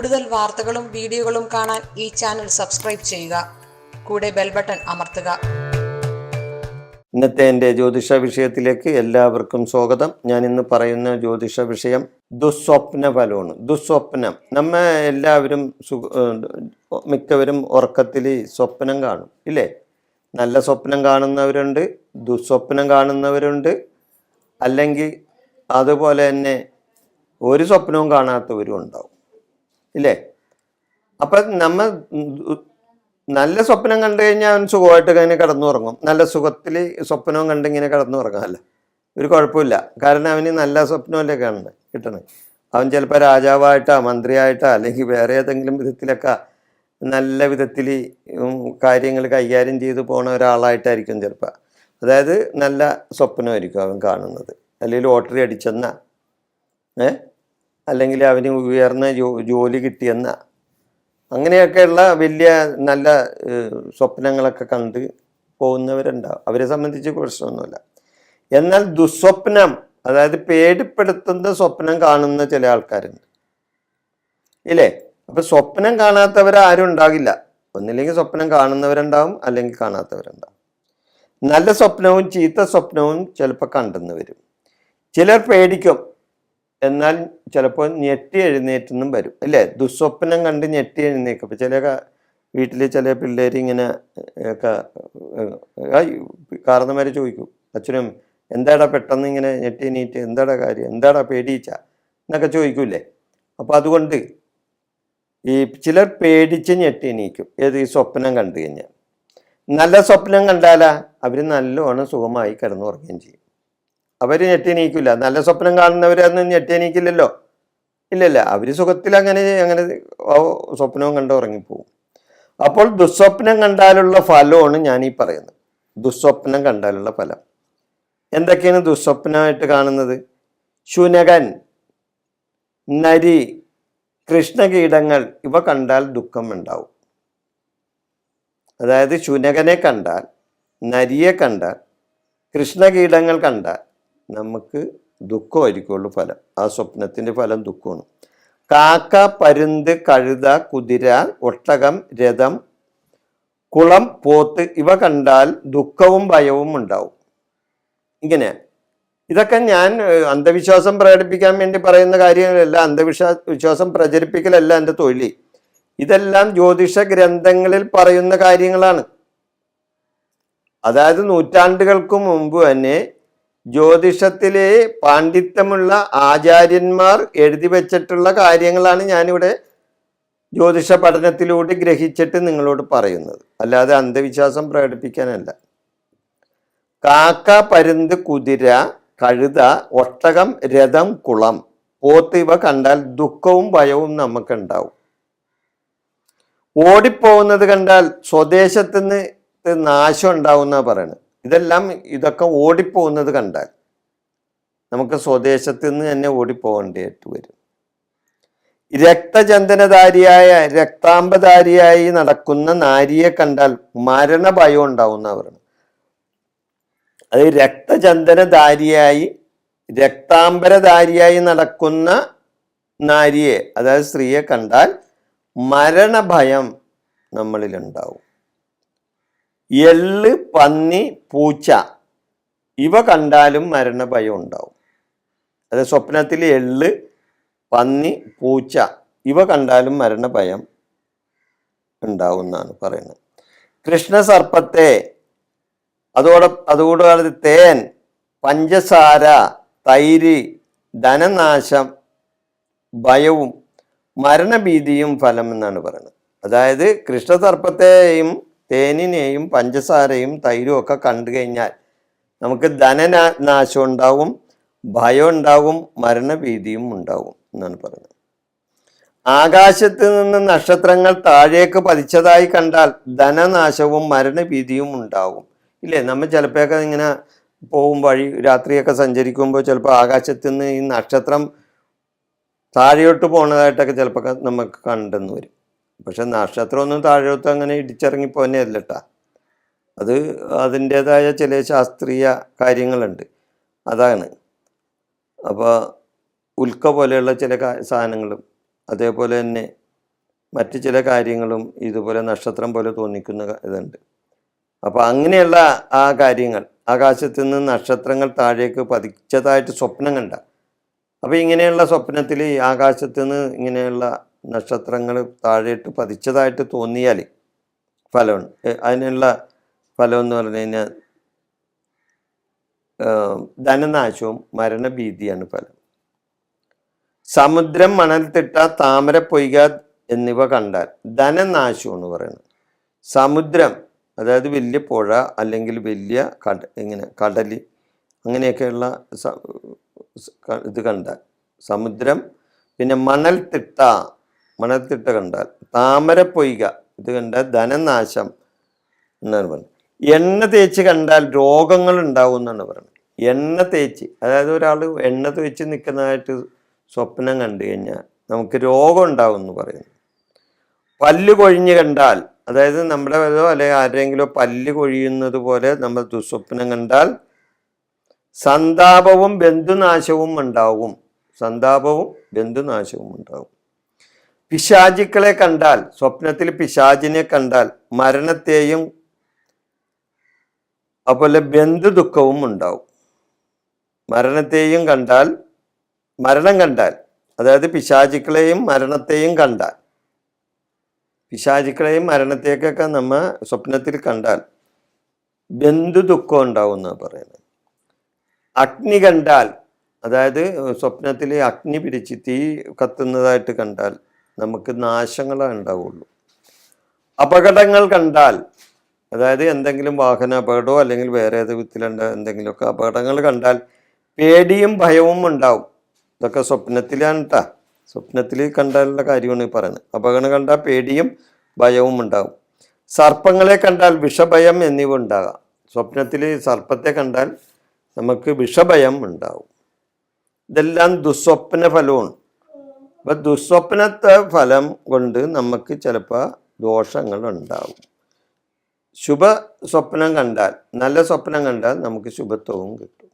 കൂടുതൽ വാർത്തകളും വീഡിയോകളും കാണാൻ ഈ ചാനൽ സബ്സ്ക്രൈബ് ചെയ്യുക. കൂടെ ബെൽ ബട്ടൺ അമർത്തുക. ഇന്നത്തെ എൻ്റെ ജ്യോതിഷ വിഷയത്തിലേക്ക് എല്ലാവർക്കും സ്വാഗതം. ഞാൻ ഇന്ന് പറയുന്ന ജ്യോതിഷ വിഷയം ദുസ്വപ്ന ഫലമാണ്. ദുസ്വപ്നം നമ്മ എല്ലാവരും മിക്കവരും ഉറക്കത്തിൽ സ്വപ്നം കാണും ഇല്ലേ? നല്ല സ്വപ്നം കാണുന്നവരുണ്ട്, ദുസ്വപ്നം കാണുന്നവരുണ്ട്, അല്ലെങ്കിൽ അതുപോലെ തന്നെ ഒരു സ്വപ്നവും കാണാത്തവരും ഉണ്ടാവും ഇല്ലേ? അപ്പം നമ്മൾ നല്ല സ്വപ്നം കണ്ടു കഴിഞ്ഞാൽ അവൻ സുഖമായിട്ട് ഇങ്ങനെ കിടന്നുറങ്ങും. നല്ല സുഖത്തിൽ സ്വപ്നവും കണ്ടിങ്ങനെ കിടന്നുറങ്ങാമല്ല, ഒരു കുഴപ്പമില്ല. കാരണം അവന് നല്ല സ്വപ്നമല്ലേ കിട്ടണത്. അവൻ ചിലപ്പോൾ രാജാവായിട്ടാ, മന്ത്രിയായിട്ടാ, അല്ലെങ്കിൽ വേറെ ഏതെങ്കിലും വിധത്തിലൊക്കെ നല്ല വിധത്തിൽ കാര്യങ്ങൾ കൈകാര്യം ചെയ്ത് പോണ ഒരാളായിട്ടായിരിക്കും ചിലപ്പോൾ. അതായത് നല്ല സ്വപ്നമായിരിക്കും അവൻ കാണുന്നത്. അല്ലെങ്കിൽ ലോട്ടറി അടിച്ചെന്ന, അല്ലെങ്കിൽ അവന് ഉയർന്ന ജോലി കിട്ടിയെന്ന, അങ്ങനെയൊക്കെയുള്ള വലിയ നല്ല സ്വപ്നങ്ങളൊക്കെ കണ്ട് പോകുന്നവരുണ്ടാവും. അവരെ സംബന്ധിച്ച് പ്രശ്നമൊന്നുമില്ല. എന്നാൽ ദുസ്വപ്നം, അതായത് പേടിപ്പെടുത്തുന്ന സ്വപ്നം കാണുന്ന ചില ആൾക്കാരുണ്ട് ഇല്ലേ? അപ്പൊ സ്വപ്നം കാണാത്തവരാരും ഉണ്ടാകില്ല. ഒന്നില്ലെങ്കിൽ സ്വപ്നം കാണുന്നവരുണ്ടാവും, അല്ലെങ്കിൽ കാണാത്തവരുണ്ടാവും. നല്ല സ്വപ്നവും ചീത്ത സ്വപ്നവും ചിലപ്പോൾ കണ്ടെന്ന് വരും. ചിലർ പേടിക്കും, എന്നാൽ ചിലപ്പോൾ ഞെട്ടി എഴുന്നേറ്റെന്നും വരും അല്ലേ? ദുസ്വപ്നം കണ്ട് ഞെട്ടി എഴുന്നേക്കും. ഇപ്പം ചില വീട്ടിൽ ചില പിള്ളേർ ഇങ്ങനെ ഒക്കെ കാരണന്മാർ ചോദിക്കും, അച്ഛനും എന്താടാ പെട്ടെന്ന് ഇങ്ങനെ ഞെട്ടി എണീറ്റ്, എന്താടാ കാര്യം, എന്താടാ പേടിച്ച എന്നൊക്കെ ചോദിക്കൂലേ? അപ്പോൾ അതുകൊണ്ട് ഈ ചിലർ പേടിച്ച് ഞെട്ടി എണീക്കും. ഏത് ഈ സ്വപ്നം കണ്ടു കഴിഞ്ഞാൽ. നല്ല സ്വപ്നം കണ്ടാലാ അവർ നല്ലോണം സുഖമായി കിടന്നുറങ്ങുകയും ചെയ്യും. അവർ ഞെട്ടിയണീക്കില്ല. നല്ല സ്വപ്നം കാണുന്നവരൊന്നും ഞെട്ടിയണീക്കില്ലല്ലോ, ഇല്ലല്ല. അവർ സുഖത്തിൽ അങ്ങനെ സ്വപ്നവും കണ്ട് ഉറങ്ങിപ്പോവും. അപ്പോൾ ദുസ്വപ്നം കണ്ടാലുള്ള ഫലമാണ് ഞാൻ ഈ പറയുന്നത്. ദുസ്വപ്നം കണ്ടാലുള്ള ഫലം എന്തൊക്കെയാണ് ദുസ്വപ്നമായിട്ട് കാണുന്നത്? ശുനകൻ, നരി, കൃഷ്ണകീടങ്ങൾ ഇവ കണ്ടാൽ ദുഃഖം ഉണ്ടാവും. അതായത് ശുനകനെ കണ്ടാൽ, നരിയെ കണ്ടാൽ, കൃഷ്ണകീടങ്ങൾ കണ്ടാൽ നമുക്ക് ദുഃഖമായിരിക്കുള്ളൂ ഫലം. ആ സ്വപ്നത്തിൻ്റെ ഫലം ദുഃഖമാണ്. കാക്ക, പരുന്ത്, കഴുത, കുതിര, ഒട്ടകം, രഥം, കുളം, പോത്ത് ഇവ കണ്ടാൽ ദുഃഖവും ഭയവും ഉണ്ടാവും. ഇങ്ങനെ ഇതൊക്കെ ഞാൻ അന്ധവിശ്വാസം പ്രകടിപ്പിക്കാൻ വേണ്ടി പറയുന്ന കാര്യങ്ങളല്ല, വിശ്വാസം പ്രചരിപ്പിക്കലല്ല എൻ്റെ തൊഴിൽ. ഇതെല്ലാം ജ്യോതിഷ ഗ്രന്ഥങ്ങളിൽ പറയുന്ന കാര്യങ്ങളാണ്. അതായത് നൂറ്റാണ്ടുകൾക്ക് മുമ്പ് തന്നെ ജ്യോതിഷത്തിലെ പാണ്ഡിത്യമുള്ള ആചാര്യന്മാർ എഴുതി വെച്ചിട്ടുള്ള കാര്യങ്ങളാണ് ഞാനിവിടെ ജ്യോതിഷ പഠനത്തിലൂടെ ഗ്രഹിച്ചിട്ട് നിങ്ങളോട് പറയുന്നത്, അല്ലാതെ അന്ധവിശ്വാസം പ്രകടിപ്പിക്കാനല്ല. കാക്ക, പരുന്ത്, കുതിര, കഴുത, ഒട്ടകം, രഥം, കുളം, പോത്ത് ഇവ കണ്ടാൽ ദുഃഖവും ഭയവും നമുക്കുണ്ടാവും. ഓടിപ്പോകുന്നത് കണ്ടാൽ സ്വദേശത്ത് നിന്ന് നാശം ഉണ്ടാവുന്ന പറയുന്നത്. ഇതൊക്കെ ഓടിപ്പോകുന്നത് കണ്ടാൽ നമുക്ക് സ്വദേശത്ത് നിന്ന് തന്നെ ഓടിപ്പോകേണ്ടതായിട്ട് വരും. രക്താംബധാരിയായി നടക്കുന്ന നാരിയെ കണ്ടാൽ മരണഭയം ഉണ്ടാവുന്ന പറയുന്നത്. അത് രക്താംബരധാരിയായി നടക്കുന്ന നാരിയെ, അതായത് സ്ത്രീയെ കണ്ടാൽ മരണഭയം നമ്മളിലുണ്ടാവും. എള്ള്, പന്നി, പൂച്ച ഇവ കണ്ടാലും മരണഭയം ഉണ്ടാവും. അതായത് സ്വപ്നത്തിൽ എള്ള്, പന്നി, പൂച്ച ഇവ കണ്ടാലും മരണഭയം ഉണ്ടാവും എന്നാണ് പറയുന്നത്. കൃഷ്ണസർപ്പത്തെ, അതുകൂടാതെ തേൻ, പഞ്ചസാര, തൈര്, ധനനാശം, ഭയവും മരണഭീതിയും ഫലം എന്നാണ് പറയുന്നത്. അതായത് കൃഷ്ണസർപ്പത്തെയും തേനിനെയും പഞ്ചസാരയും തൈരും ഒക്കെ കണ്ടു കഴിഞ്ഞാൽ നമുക്ക് ധനനാശം ഉണ്ടാവും, ഭയം ഉണ്ടാവും, മരണഭീതിയും ഉണ്ടാവും എന്നാണ് പറയുന്നത്. ആകാശത്ത് നിന്ന് നക്ഷത്രങ്ങൾ താഴേക്ക് പതിച്ചതായി കണ്ടാൽ ധനനാശവും മരണഭീതിയും ഉണ്ടാവും ഇല്ലേ? നമ്മൾ ചിലപ്പോഴൊക്കെ ഇങ്ങനെ പോകും, വഴി രാത്രിയൊക്കെ സഞ്ചരിക്കുമ്പോൾ ചിലപ്പോൾ ആകാശത്ത് നിന്ന് ഈ നക്ഷത്രം താഴെയോട്ട് പോണതായിട്ടൊക്കെ ചിലപ്പോൾ നമുക്ക് കണ്ടെന്ന് വരും. പക്ഷെ നക്ഷത്രമൊന്നും താഴോട്ട് അങ്ങനെ ഇടിച്ചിറങ്ങിപ്പോന്നെയല്ല കേട്ടാ. അത് അതിൻ്റേതായ ചില ശാസ്ത്രീയ കാര്യങ്ങളുണ്ട്, അതാണ്. അപ്പോൾ ഉൽക്ക പോലെയുള്ള ചില സാധനങ്ങളും അതേപോലെ തന്നെ മറ്റു ചില കാര്യങ്ങളും ഇതുപോലെ നക്ഷത്രം പോലെ തോന്നിക്കുന്ന ഇതുണ്ട്. അപ്പോൾ അങ്ങനെയുള്ള ആ കാര്യങ്ങൾ, ആകാശത്ത് നിന്ന് നക്ഷത്രങ്ങൾ താഴേക്ക് പതിച്ചതായിട്ട് സ്വപ്നം കണ്ട, അപ്പോൾ ഇങ്ങനെയുള്ള സ്വപ്നത്തിൽ ഈ ആകാശത്ത് നിന്ന് ഇങ്ങനെയുള്ള നക്ഷത്രങ്ങൾ താഴേട്ട് പതിച്ചതായിട്ട് തോന്നിയാൽ ഫലമുണ്ട്. അതിനുള്ള ഫലം എന്ന് പറഞ്ഞു കഴിഞ്ഞാൽ ധനനാശവും മരണഭീതിയാണ് ഫലം. സമുദ്രം, മണൽത്തിട്ട, താമര, പൊയ്ക എന്നിവ കണ്ടാൽ ധനനാശമെന്ന് പറയുന്നത്. സമുദ്രം അതായത് വലിയ പുഴ അല്ലെങ്കിൽ വലിയ ഇങ്ങനെ കടൽ അങ്ങനെയൊക്കെയുള്ള ഇത് കണ്ടാൽ സമുദ്രം, പിന്നെ മണൽത്തിട്ട കണ്ടാൽ, താമര, പൊയ്ക ഇത് കണ്ടാൽ ധനനാശം എന്നാണ് പറയുന്നത്. എണ്ണ തേച്ച് കണ്ടാൽ രോഗങ്ങൾ ഉണ്ടാവും എന്നാണ് പറയുന്നത്. എണ്ണ തേച്ച്, അതായത് ഒരാൾ എണ്ണ തേച്ച് നിൽക്കുന്നതായിട്ട് സ്വപ്നം കണ്ടു കഴിഞ്ഞാൽ നമുക്ക് രോഗം ഉണ്ടാവും എന്ന് പറയുന്നു. പല്ല് കൊഴിഞ്ഞ് കണ്ടാൽ, അതായത് നമ്മുടെ അല്ലെങ്കിൽ ആരെങ്കിലും പല്ല് കൊഴിയുന്നത് പോലെ നമ്മൾ ദുസ്വപ്നം കണ്ടാൽ സന്താപവും ബന്ധുനാശവും ഉണ്ടാവും. പിശാചുക്കളെ കണ്ടാൽ, സ്വപ്നത്തിൽ പിശാചിനെ കണ്ടാൽ മരണത്തെയും അതുപോലെ ബന്ധു ദുഃഖവും ഉണ്ടാവും. മരണം കണ്ടാൽ, അതായത് പിശാചുക്കളെയും മരണത്തെയൊക്കെ നമ്മൾ സ്വപ്നത്തിൽ കണ്ടാൽ ബന്ധു ദുഃഖം ഉണ്ടാവും എന്നാണ് പറയുന്നത്. അഗ്നി കണ്ടാൽ, അതായത് സ്വപ്നത്തിൽ അഗ്നി പിടിച്ച് തീ കത്തുന്നതായിട്ട് കണ്ടാൽ നമുക്ക് നാശങ്ങളേ ഉണ്ടാവുള്ളൂ. അപകടങ്ങൾ കണ്ടാൽ, അതായത് എന്തെങ്കിലും വാഹന അപകടമോ അല്ലെങ്കിൽ വേറെ ഏത് വിധത്തിലുണ്ട എന്തെങ്കിലുമൊക്കെ അപകടങ്ങൾ കണ്ടാൽ പേടിയും ഭയവും ഉണ്ടാവും. ഇതൊക്കെ സ്വപ്നത്തിലാണ് കേട്ടോ. സ്വപ്നത്തിൽ കണ്ടാലുള്ള കാര്യമാണ് ഈ പറയുന്നത്. അപകടം കണ്ടാൽ പേടിയും ഭയവും ഉണ്ടാവും. സർപ്പങ്ങളെ കണ്ടാൽ വിഷഭയം എന്നിവ ഉണ്ടാകാം. സ്വപ്നത്തിൽ സർപ്പത്തെ കണ്ടാൽ നമുക്ക് വിഷഭയം ഉണ്ടാവും. ഇതെല്ലാം ദുസ്വപ്ന ഫലമാണ്. അപ്പം ദുസ്വപ്നത്തെ ഫലം കൊണ്ട് നമുക്ക് ചിലപ്പോൾ ദോഷങ്ങൾ ഉണ്ടാവും. ശുഭ സ്വപ്നം കണ്ടാൽ, നല്ല സ്വപ്നം കണ്ടാൽ നമുക്ക് ശുഭത്വവും കിട്ടും.